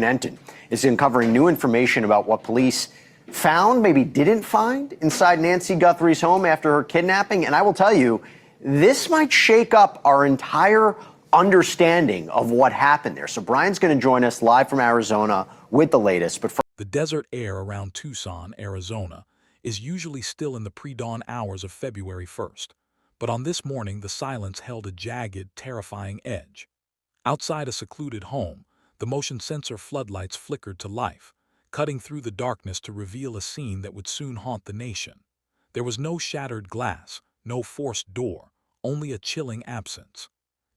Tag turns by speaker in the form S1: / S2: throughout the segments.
S1: Enton is uncovering new information about what police found, maybe didn't find, inside Nancy Guthrie's home after her kidnapping. And I will tell you, this might shake up our entire understanding of what happened there. So Brian's going to join us live from Arizona with the latest. But
S2: the desert air around Tucson, Arizona, is usually still in the pre-dawn hours of February 1st. But on this morning, the silence held a jagged, terrifying edge. Outside a secluded home, the motion sensor floodlights flickered to life, cutting through the darkness to reveal a scene that would soon haunt the nation. There was no shattered glass, no forced door, only a chilling absence.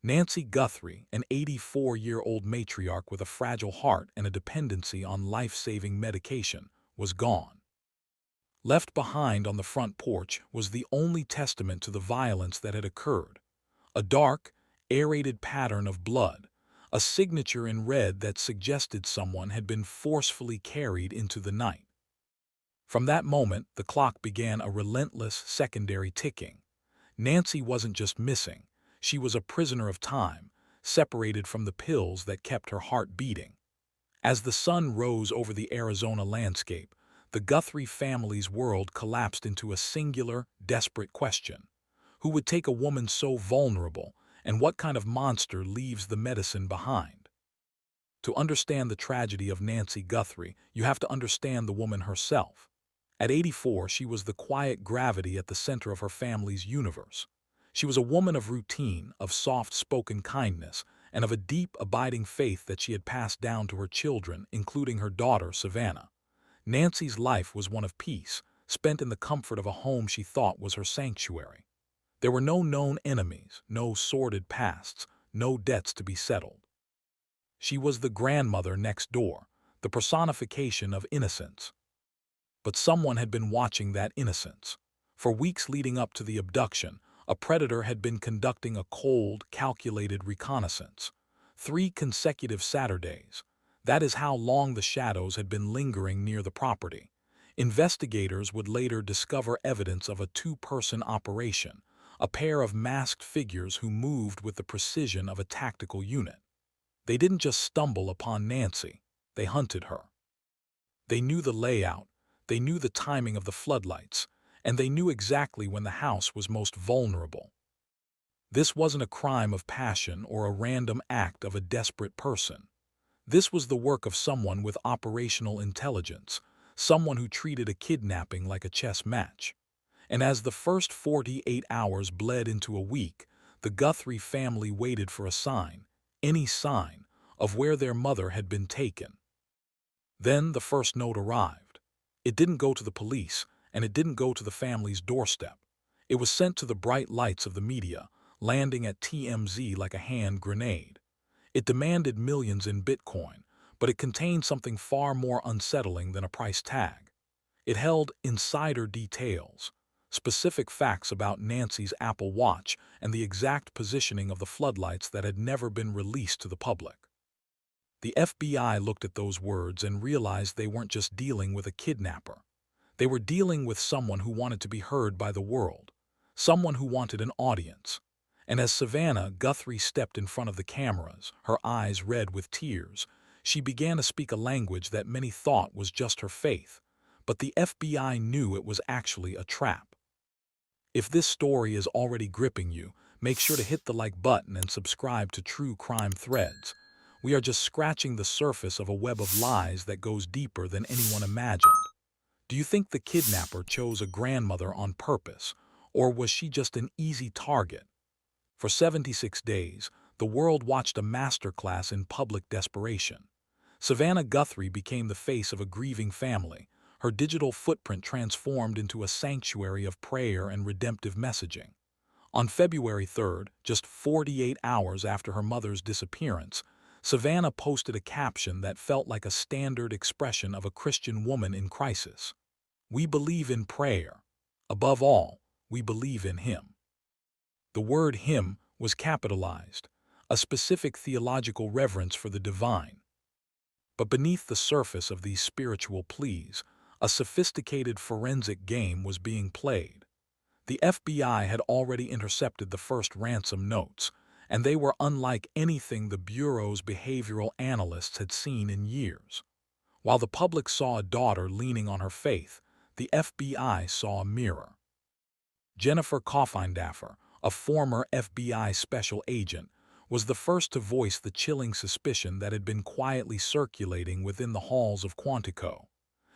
S2: Nancy Guthrie, an 84-year-old matriarch with a fragile heart and a dependency on life-saving medication, was gone. Left behind on the front porch was the only testament to the violence that had occurred: a dark, aerated pattern of blood, a signature in red that suggested someone had been forcefully carried into the night. From that moment, the clock began a relentless secondary ticking. Nancy wasn't just missing, she was a prisoner of time, separated from the pills that kept her heart beating. As the sun rose over the Arizona landscape, the Guthrie family's world collapsed into a singular, desperate question. Who would take a woman so vulnerable, and what kind of monster leaves the medicine behind? To understand the tragedy of Nancy Guthrie, you have to understand the woman herself. At 84, she was the quiet gravity at the center of her family's universe. She was a woman of routine, of soft-spoken kindness, and of a deep, abiding faith that she had passed down to her children, including her daughter, Savannah. Nancy's life was one of peace, spent in the comfort of a home she thought was her sanctuary. There were no known enemies, no sordid pasts, no debts to be settled. She was the grandmother next door, the personification of innocence. But someone had been watching that innocence. For weeks leading up to the abduction, a predator had been conducting a cold, calculated reconnaissance. 3 consecutive Saturdays. That is how long the shadows had been lingering near the property. Investigators would later discover evidence of a 2-person operation, a pair of masked figures who moved with the precision of a tactical unit. They didn't just stumble upon Nancy, they hunted her. They knew the layout, they knew the timing of the floodlights, and they knew exactly when the house was most vulnerable. This wasn't a crime of passion or a random act of a desperate person. This was the work of someone with operational intelligence, someone who treated a kidnapping like a chess match. And as the first 48 hours bled into a week, the Guthrie family waited for a sign, any sign, of where their mother had been taken. Then the first note arrived. It didn't go to the police, and it didn't go to the family's doorstep. It was sent to the bright lights of the media, landing at TMZ like a hand grenade. It demanded millions in Bitcoin, but it contained something far more unsettling than a price tag. It held insider details, specific facts about Nancy's Apple Watch and the exact positioning of the floodlights that had never been released to the public. The FBI looked at those words and realized they weren't just dealing with a kidnapper. They were dealing with someone who wanted to be heard by the world, someone who wanted an audience. And as Savannah Guthrie stepped in front of the cameras, her eyes red with tears, she began to speak a language that many thought was just her faith. But the FBI knew it was actually a trap. If this story is already gripping you, make sure to hit the like button and subscribe to True Crime Threads. We are just scratching the surface of a web of lies that goes deeper than anyone imagined. Do you think the kidnapper chose a grandmother on purpose, or was she just an easy target? For 76 days, the world watched a masterclass in public desperation. Savannah Guthrie became the face of a grieving family, her digital footprint transformed into a sanctuary of prayer and redemptive messaging. On February 3rd, just 48 hours after her mother's disappearance, Savannah posted a caption that felt like a standard expression of a Christian woman in crisis. "We believe in prayer. Above all, we believe in Him." The word Him was capitalized, a specific theological reverence for the divine. But beneath the surface of these spiritual pleas, a sophisticated forensic game was being played. The FBI had already intercepted the first ransom notes, and they were unlike anything the Bureau's behavioral analysts had seen in years. While the public saw a daughter leaning on her faith, the FBI saw a mirror. Jennifer Coffindaffer, a former FBI special agent, was the first to voice the chilling suspicion that had been quietly circulating within the halls of Quantico.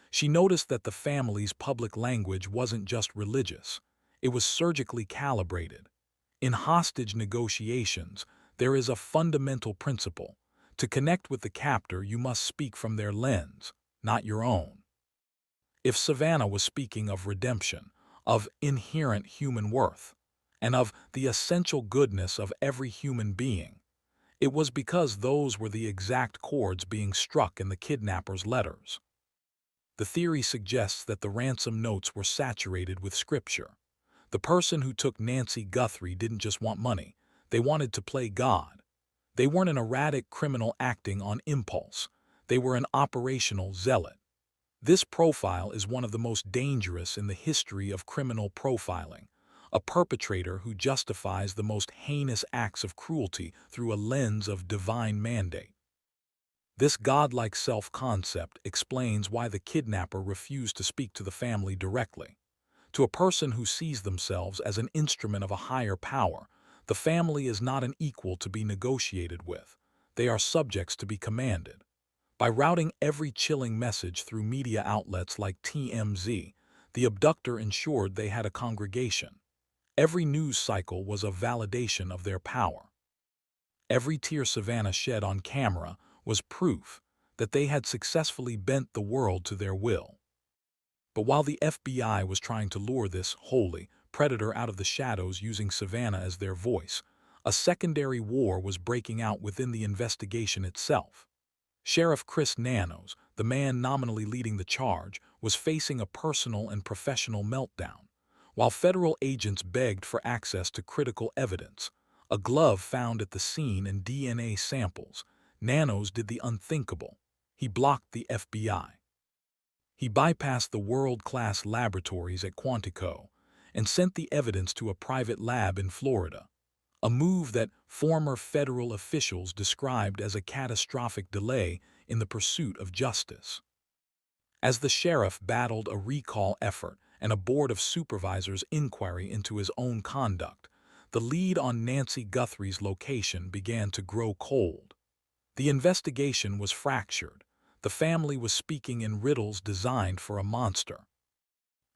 S2: She noticed that the family's public language wasn't just religious, it was surgically calibrated. In hostage negotiations, there is a fundamental principle. To connect with the captor, you must speak from their lens, not your own. If Savannah was speaking of redemption, of inherent human worth, and of the essential goodness of every human being, it was because those were the exact chords being struck in the kidnapper's letters. The theory suggests that the ransom notes were saturated with scripture. The person who took Nancy Guthrie didn't just want money, they wanted to play God. They weren't an erratic criminal acting on impulse, they were an operational zealot. This profile is one of the most dangerous in the history of criminal profiling, a perpetrator who justifies the most heinous acts of cruelty through a lens of divine mandate. This godlike self-concept explains why the kidnapper refused to speak to the family directly. To a person who sees themselves as an instrument of a higher power, the family is not an equal to be negotiated with. They are subjects to be commanded. By routing every chilling message through media outlets like TMZ, the abductor ensured they had a congregation. Every news cycle was a validation of their power. Every tear Savannah shed on camera was proof that they had successfully bent the world to their will. But while the FBI was trying to lure this holy predator out of the shadows using Savannah as their voice, a secondary war was breaking out within the investigation itself. Sheriff Chris Nanos, the man nominally leading the charge, was facing a personal and professional meltdown. While federal agents begged for access to critical evidence, a glove found at the scene and DNA samples, Nanos did the unthinkable. He blocked the FBI. He bypassed the world-class laboratories at Quantico and sent the evidence to a private lab in Florida, a move that former federal officials described as a catastrophic delay in the pursuit of justice. As the sheriff battled a recall effort and a board of supervisors' inquiry into his own conduct, the lead on Nancy Guthrie's location began to grow cold. The investigation was fractured. The family was speaking in riddles designed for a monster.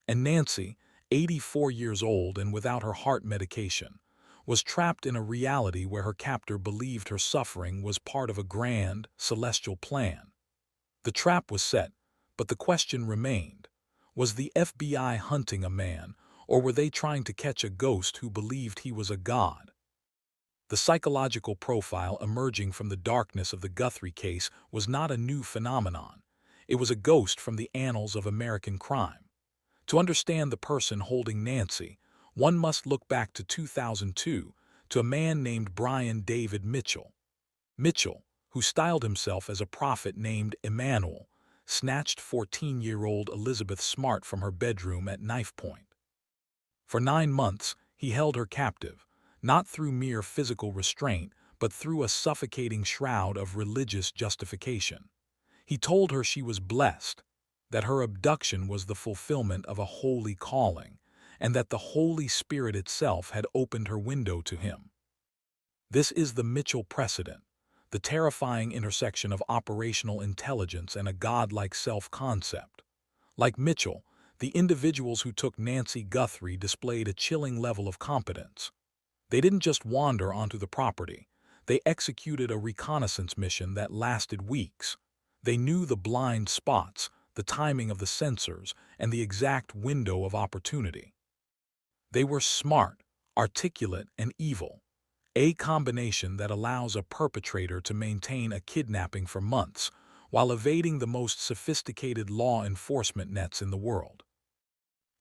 S2: And Nancy, 84 years old and without her heart medication, was trapped in a reality where her captor believed her suffering was part of a grand, celestial plan. The trap was set, but the question remained. Was the FBI hunting a man, or were they trying to catch a ghost who believed he was a god? The psychological profile emerging from the darkness of the Guthrie case was not a new phenomenon. It was a ghost from the annals of American crime. To understand the person holding Nancy, one must look back to 2002 to a man named Brian David Mitchell. Mitchell, who styled himself as a prophet named Emmanuel, snatched 14-year-old Elizabeth Smart from her bedroom at knife point. For 9 months, he held her captive, not through mere physical restraint, but through a suffocating shroud of religious justification. He told her she was blessed, that her abduction was the fulfillment of a holy calling, and that the Holy Spirit itself had opened her window to him. This is the Mitchell precedent, the terrifying intersection of operational intelligence and a godlike self-concept. Like Mitchell, the individuals who took Nancy Guthrie displayed a chilling level of competence. They didn't just wander onto the property, they executed a reconnaissance mission that lasted weeks. They knew the blind spots, the timing of the sensors, and the exact window of opportunity. They were smart, articulate, and evil, a combination that allows a perpetrator to maintain a kidnapping for months while evading the most sophisticated law enforcement nets in the world.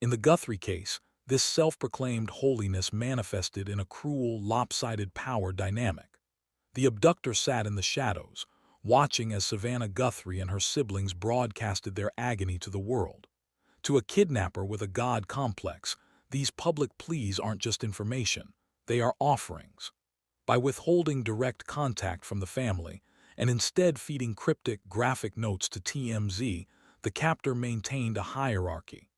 S2: In the Guthrie case, this self-proclaimed holiness manifested in a cruel, lopsided power dynamic. The abductor sat in the shadows, watching as Savannah Guthrie and her siblings broadcasted their agony to the world. To a kidnapper with a God complex, these public pleas aren't just information, they are offerings. By withholding direct contact from the family and instead feeding cryptic graphic notes to TMZ, the captor maintained a hierarchy.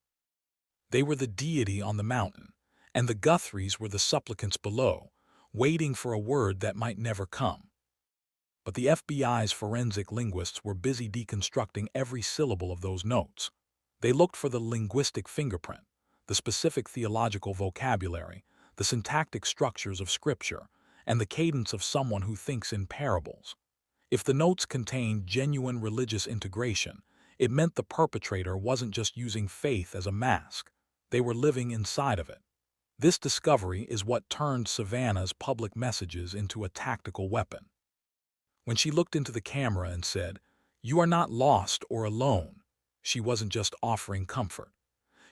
S2: They were the deity on the mountain, and the Guthries were the supplicants below, waiting for a word that might never come. But the FBI's forensic linguists were busy deconstructing every syllable of those notes. They looked for the linguistic fingerprint, the specific theological vocabulary, the syntactic structures of Scripture, and the cadence of someone who thinks in parables. If the notes contained genuine religious integration, it meant the perpetrator wasn't just using faith as a mask. They were living inside of it. This discovery is what turned Savannah's public messages into a tactical weapon. When she looked into the camera and said, "You are not lost or alone," she wasn't just offering comfort.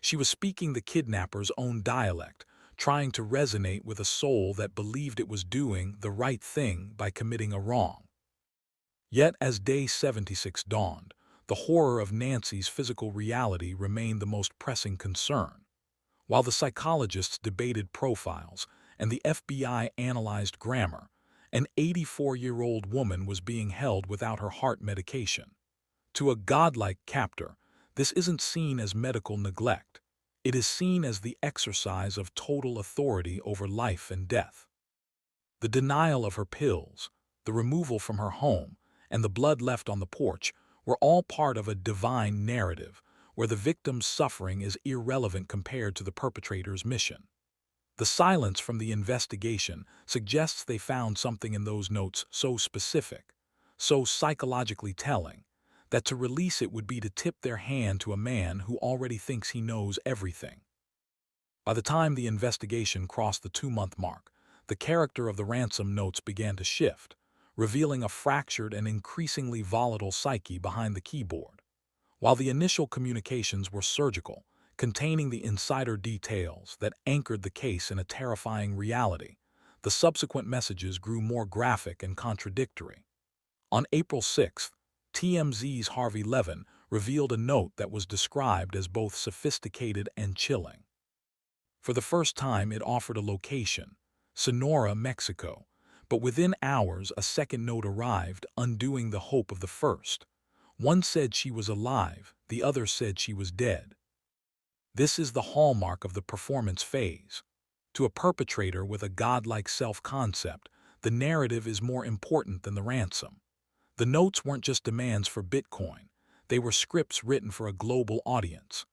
S2: She was speaking the kidnapper's own dialect, trying to resonate with a soul that believed it was doing the right thing by committing a wrong. Yet as day 76 dawned, the horror of Nancy's physical reality remained the most pressing concern. While the psychologists debated profiles and the FBI analyzed grammar, an 84-year-old woman was being held without her heart medication. To a godlike captor, this isn't seen as medical neglect. It is seen as the exercise of total authority over life and death. The denial of her pills, the removal from her home, and the blood left on the porch were all part of a divine narrative where the victim's suffering is irrelevant compared to the perpetrator's mission. The silence from the investigation suggests they found something in those notes so specific, so psychologically telling, that to release it would be to tip their hand to a man who already thinks he knows everything. By the time the investigation crossed the 2-month mark, the character of the ransom notes began to shift, revealing a fractured and increasingly volatile psyche behind the keyboard. While the initial communications were surgical, containing the insider details that anchored the case in a terrifying reality, the subsequent messages grew more graphic and contradictory. On April 6th, TMZ's Harvey Levin revealed a note that was described as both sophisticated and chilling. For the first time, it offered a location, Sonora, Mexico, but within hours a second note arrived, undoing the hope of the first. One said she was alive, the other said she was dead. This is the hallmark of the performance phase. To a perpetrator with a godlike self-concept, the narrative is more important than the ransom. The notes weren't just demands for Bitcoin, they were scripts written for a global audience.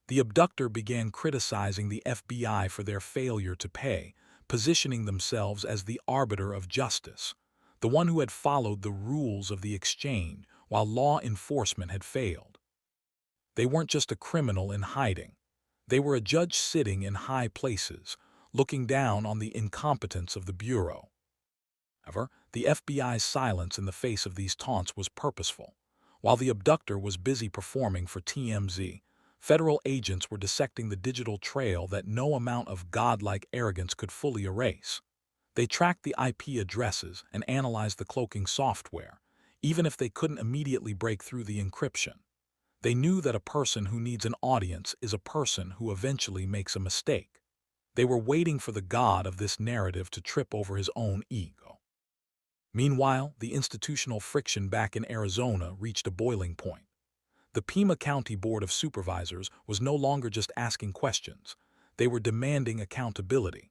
S2: The abductor began criticizing the FBI for their failure to pay, positioning themselves as the arbiter of justice, the one who had followed the rules of the exchange while law enforcement had failed. They weren't just a criminal in hiding. They were a judge sitting in high places, looking down on the incompetence of the Bureau. However, the FBI's silence in the face of these taunts was purposeful. While the abductor was busy performing for TMZ, federal agents were dissecting the digital trail that no amount of godlike arrogance could fully erase. They tracked the IP addresses and analyzed the cloaking software, even if they couldn't immediately break through the encryption. They knew that a person who needs an audience is a person who eventually makes a mistake. They were waiting for the god of this narrative to trip over his own ego. Meanwhile, the institutional friction back in Arizona reached a boiling point. The Pima County Board of Supervisors was no longer just asking questions. They were demanding accountability.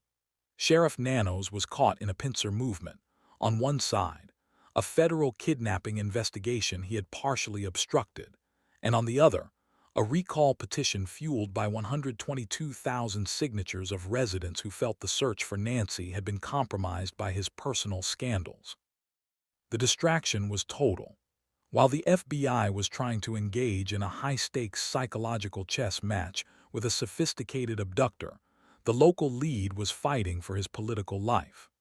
S2: Sheriff Nanos was caught in a pincer movement. On one side, a federal kidnapping investigation he had partially obstructed, and on the other, a recall petition fueled by 122,000 signatures of residents who felt the search for Nancy had been compromised by his personal scandals. The distraction was total. While the FBI was trying to engage in a high-stakes psychological chess match with a sophisticated abductor, the local lead was fighting for his political life.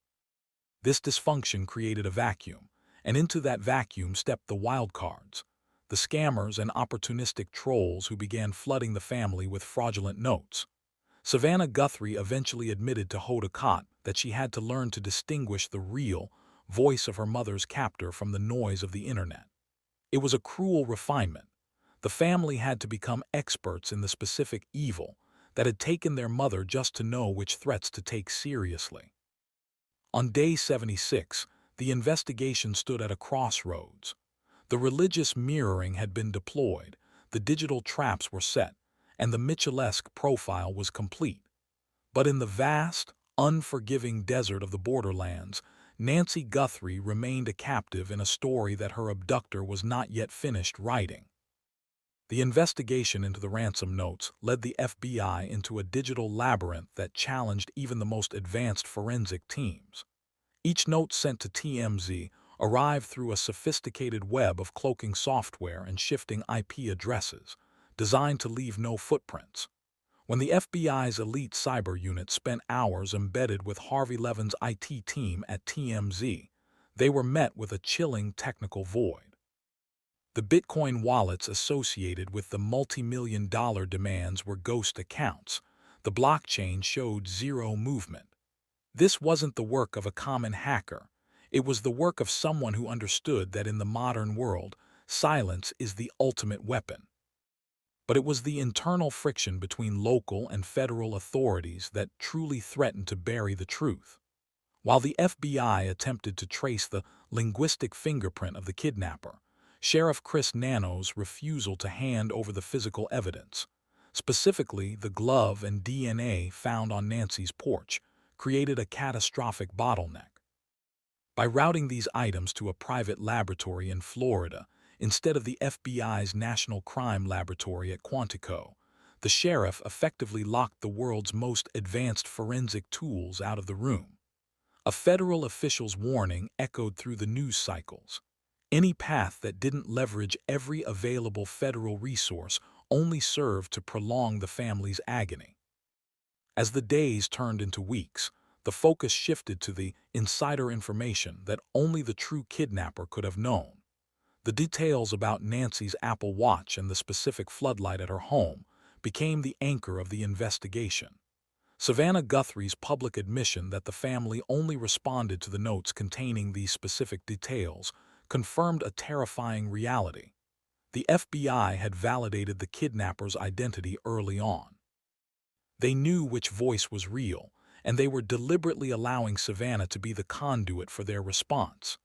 S2: This dysfunction created a vacuum, and into that vacuum stepped the wildcards, the scammers and opportunistic trolls who began flooding the family with fraudulent notes. Savannah Guthrie eventually admitted to Hoda Kotb that she had to learn to distinguish the real voice of her mother's captor from the noise of the internet. It was a cruel refinement. The family had to become experts in the specific evil that had taken their mother just to know which threats to take seriously. On day 76, the investigation stood at a crossroads. The religious mirroring had been deployed, the digital traps were set, and the Mitchellesque profile was complete. But in the vast, unforgiving desert of the borderlands, Nancy Guthrie remained a captive in a story that her abductor was not yet finished writing. The investigation into the ransom notes led the FBI into a digital labyrinth that challenged even the most advanced forensic teams. Each note sent to TMZ arrived through a sophisticated web of cloaking software and shifting IP addresses, designed to leave no footprints. When the FBI's elite cyber unit spent hours embedded with Harvey Levin's IT team at TMZ, they were met with a chilling technical void. The Bitcoin wallets associated with the multi-million-dollar demands were ghost accounts. The blockchain showed zero movement. This wasn't the work of a common hacker. It was the work of someone who understood that in the modern world, silence is the ultimate weapon. But it was the internal friction between local and federal authorities that truly threatened to bury the truth. While the FBI attempted to trace the linguistic fingerprint of the kidnapper, Sheriff Chris Nano's refusal to hand over the physical evidence, specifically the glove and DNA found on Nancy's porch, created a catastrophic bottleneck. By routing these items to a private laboratory in Florida, instead of the FBI's National Crime Laboratory at Quantico, the sheriff effectively locked the world's most advanced forensic tools out of the room. A federal official's warning echoed through the news cycles. Any path that didn't leverage every available federal resource only served to prolong the family's agony. As the days turned into weeks, the focus shifted to the insider information that only the true kidnapper could have known. The details about Nancy's Apple Watch and the specific floodlight at her home became the anchor of the investigation. Savannah Guthrie's public admission that the family only responded to the notes containing these specific details confirmed a terrifying reality. The FBI had validated the kidnapper's identity early on. They knew which voice was real, and they were deliberately allowing Savannah to be the conduit for their response.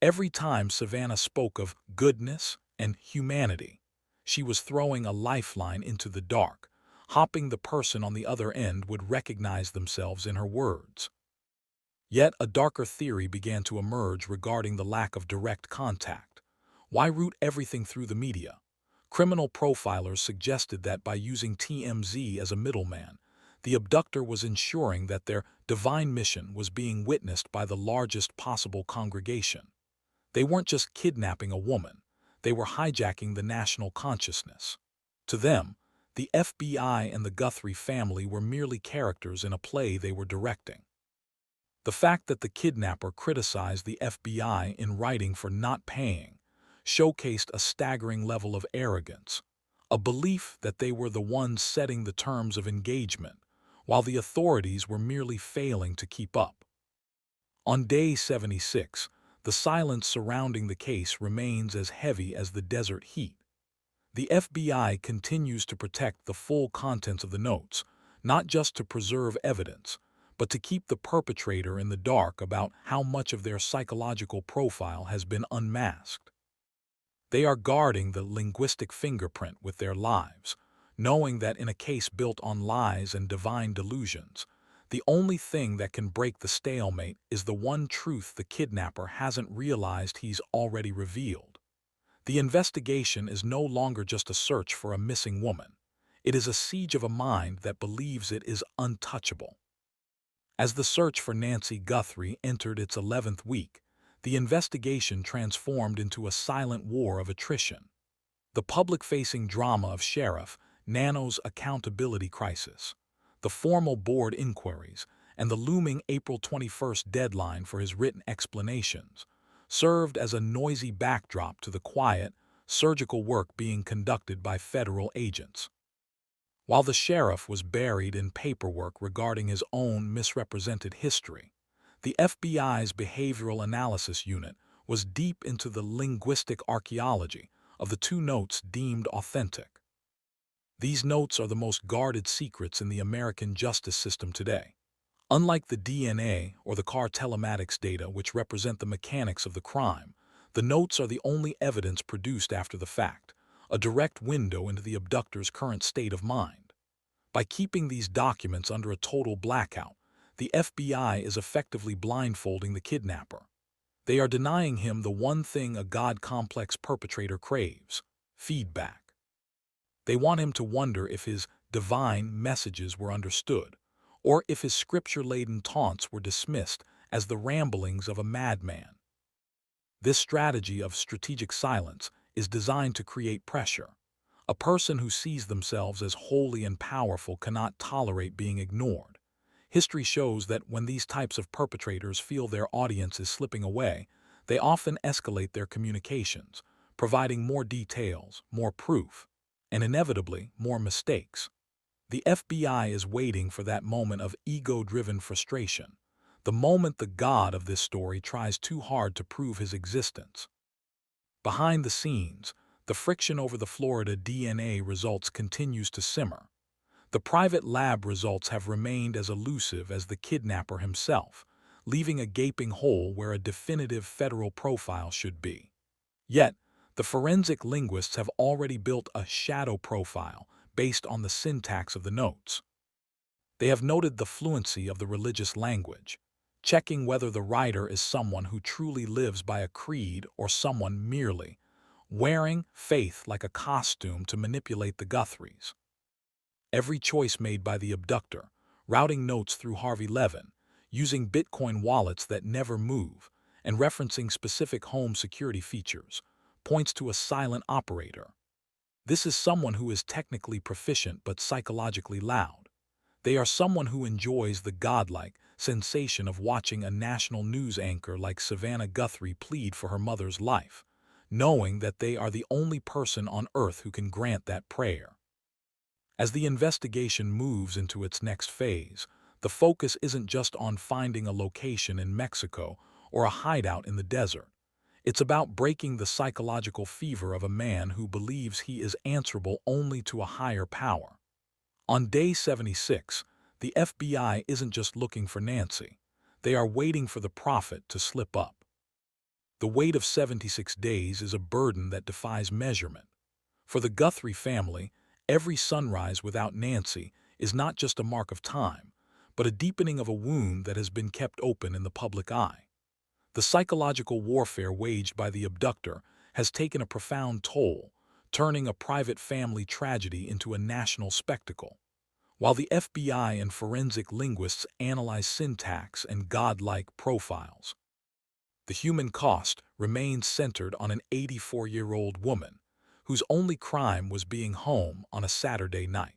S2: Every time Savannah spoke of goodness and humanity, she was throwing a lifeline into the dark, hoping the person on the other end would recognize themselves in her words. Yet a darker theory began to emerge regarding the lack of direct contact. Why route everything through the media? Criminal profilers suggested that by using TMZ as a middleman, the abductor was ensuring that their divine mission was being witnessed by the largest possible congregation. They weren't just kidnapping a woman, they were hijacking the national consciousness. To them, the FBI and the Guthrie family were merely characters in a play they were directing. The fact that the kidnapper criticized the FBI in writing for not paying showcased a staggering level of arrogance, a belief that they were the ones setting the terms of engagement, while the authorities were merely failing to keep up. On day 76, the silence surrounding the case remains as heavy as the desert heat. The FBI continues to protect the full contents of the notes, not just to preserve evidence, but to keep the perpetrator in the dark about how much of their psychological profile has been unmasked. They are guarding the linguistic fingerprint with their lives, knowing that in a case built on lies and divine delusions, the only thing that can break the stalemate is the one truth the kidnapper hasn't realized he's already revealed. The investigation is no longer just a search for a missing woman. It is a siege of a mind that believes it is untouchable. As the search for Nancy Guthrie entered its 11th week, the investigation transformed into a silent war of attrition. The public-facing drama of Sheriff Nano's accountability crisis, the formal board inquiries, and the looming April 21st deadline for his written explanations served as a noisy backdrop to the quiet, surgical work being conducted by federal agents. While the sheriff was buried in paperwork regarding his own misrepresented history, the FBI's Behavioral Analysis Unit was deep into the linguistic archaeology of the two notes deemed authentic. These notes are the most guarded secrets in the American justice system today. Unlike the DNA or the car telematics data, which represent the mechanics of the crime, the notes are the only evidence produced after the fact, a direct window into the abductor's current state of mind. By keeping these documents under a total blackout, the FBI is effectively blindfolding the kidnapper. They are denying him the one thing a God-complex perpetrator craves: feedback. They want him to wonder if his divine messages were understood, or if his scripture-laden taunts were dismissed as the ramblings of a madman. This strategy of strategic silence is designed to create pressure. A person who sees themselves as holy and powerful cannot tolerate being ignored. History shows that when these types of perpetrators feel their audience is slipping away, they often escalate their communications, providing more details, more proof, and inevitably more mistakes. The FBI is waiting for that moment of ego-driven frustration, the moment the god of this story tries too hard to prove his existence. Behind the scenes, the friction over the Florida DNA results continues to simmer. The private lab results have remained as elusive as the kidnapper himself, leaving a gaping hole where a definitive federal profile should be. Yet, the forensic linguists have already built a shadow profile based on the syntax of the notes. They have noted the fluency of the religious language, checking whether the writer is someone who truly lives by a creed or someone merely wearing faith like a costume to manipulate the Guthries. Every choice made by the abductor, routing notes through Harvey Levin, using Bitcoin wallets that never move, and referencing specific home security features, points to a silent operator. This is someone who is technically proficient but psychologically loud. They are someone who enjoys the godlike sensation of watching a national news anchor like Savannah Guthrie plead for her mother's life, knowing that they are the only person on earth who can grant that prayer. As the investigation moves into its next phase, the focus isn't just on finding a location in Mexico or a hideout in the desert. It's about breaking the psychological fever of a man who believes he is answerable only to a higher power. On day 76, the FBI isn't just looking for Nancy. They are waiting for the prophet to slip up. The wait of 76 days is a burden that defies measurement. For the Guthrie family, every sunrise without Nancy is not just a mark of time, but a deepening of a wound that has been kept open in the public eye. The psychological warfare waged by the abductor has taken a profound toll, turning a private family tragedy into a national spectacle. While the FBI and forensic linguists analyze syntax and godlike profiles, the human cost remains centered on an 84-year-old woman whose only crime was being home on a Saturday night.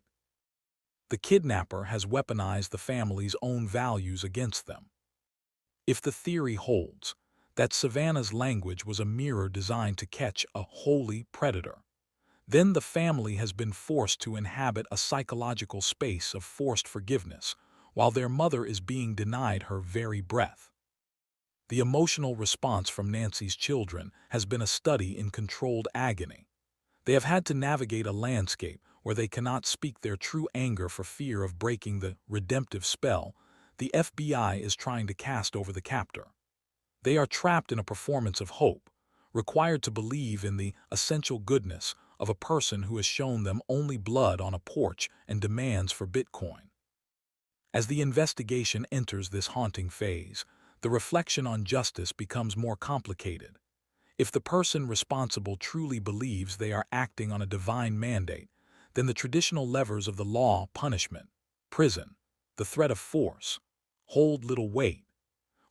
S2: The kidnapper has weaponized the family's own values against them. If the theory holds that Savannah's language was a mirror designed to catch a holy predator, then the family has been forced to inhabit a psychological space of forced forgiveness while their mother is being denied her very breath. The emotional response from Nancy's children has been a study in controlled agony. They have had to navigate a landscape where they cannot speak their true anger for fear of breaking the redemptive spell the FBI is trying to cast over the captor. They are trapped in a performance of hope, required to believe in the essential goodness of a person who has shown them only blood on a porch and demands for Bitcoin. As the investigation enters this haunting phase, the reflection on justice becomes more complicated. If the person responsible truly believes they are acting on a divine mandate, then the traditional levers of the law, punishment, prison, the threat of force, hold little weight.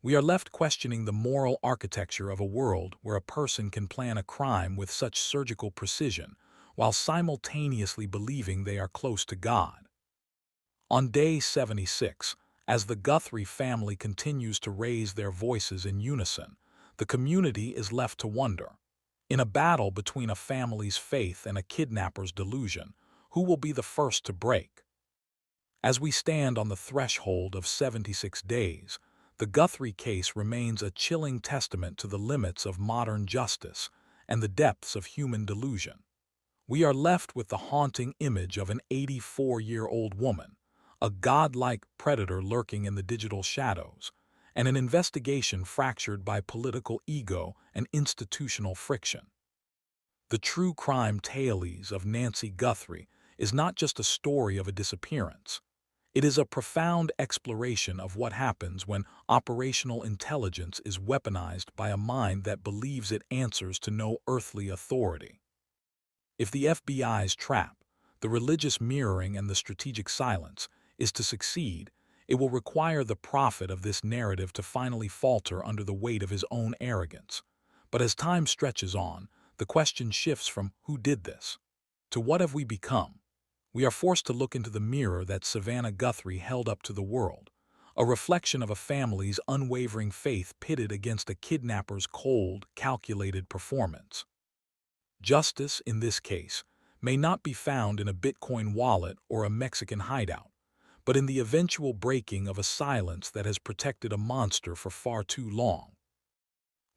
S2: We are left questioning the moral architecture of a world where a person can plan a crime with such surgical precision while simultaneously believing they are close to God. On day 76, as the Guthrie family continues to raise their voices in unison, the community is left to wonder. In a battle between a family's faith and a kidnapper's delusion, who will be the first to break? As we stand on the threshold of 76 days, the Guthrie case remains a chilling testament to the limits of modern justice and the depths of human delusion. We are left with the haunting image of an 84-year-old woman, a godlike predator lurking in the digital shadows, and an investigation fractured by political ego and institutional friction. The true crime tales of Nancy Guthrie is not just a story of a disappearance. It is a profound exploration of what happens when operational intelligence is weaponized by a mind that believes it answers to no earthly authority. If the FBI's trap, the religious mirroring and the strategic silence, is to succeed, it will require the prophet of this narrative to finally falter under the weight of his own arrogance. But as time stretches on, the question shifts from who did this to what have we become. We are forced to look into the mirror that Savannah Guthrie held up to the world, a reflection of a family's unwavering faith pitted against a kidnapper's cold, calculated performance. Justice, in this case, may not be found in a Bitcoin wallet or a Mexican hideout, but in the eventual breaking of a silence that has protected a monster for far too long.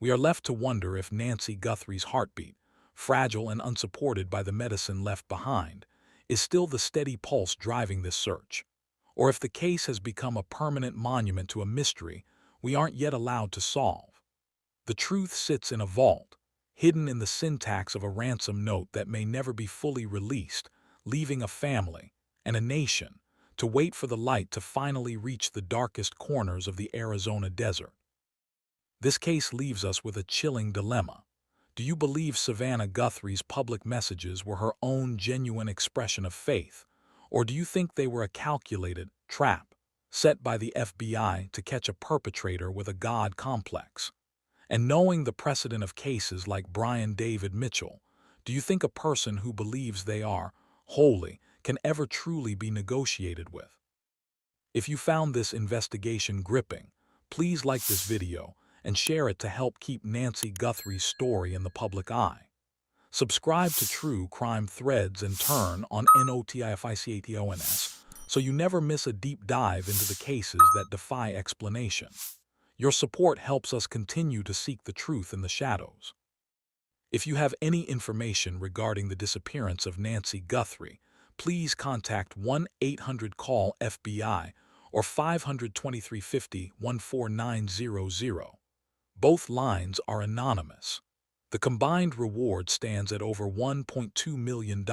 S2: We are left to wonder if Nancy Guthrie's heartbeat, fragile and unsupported by the medicine left behind, is still the steady pulse driving this search, or if the case has become a permanent monument to a mystery we aren't yet allowed to solve. The truth sits in a vault, hidden in the syntax of a ransom note that may never be fully released, leaving a family and a nation to wait for the light to finally reach the darkest corners of the Arizona desert. This case leaves us with a chilling dilemma. Do you believe Savannah Guthrie's public messages were her own genuine expression of faith, or do you think they were a calculated trap set by the FBI to catch a perpetrator with a God complex? And knowing the precedent of cases like Brian David Mitchell, do you think a person who believes they are holy can ever truly be negotiated with? If you found this investigation gripping, please like this video and share it to help keep Nancy Guthrie's story in the public eye. Subscribe to True Crime Threads and turn on notifications so you never miss a deep dive into the cases that defy explanation. Your support helps us continue to seek the truth in the shadows. If you have any information regarding the disappearance of Nancy Guthrie, please contact 1-800-CALL-FBI or 523-50-14900. Both lines are anonymous. The combined reward stands at over $1.2 million.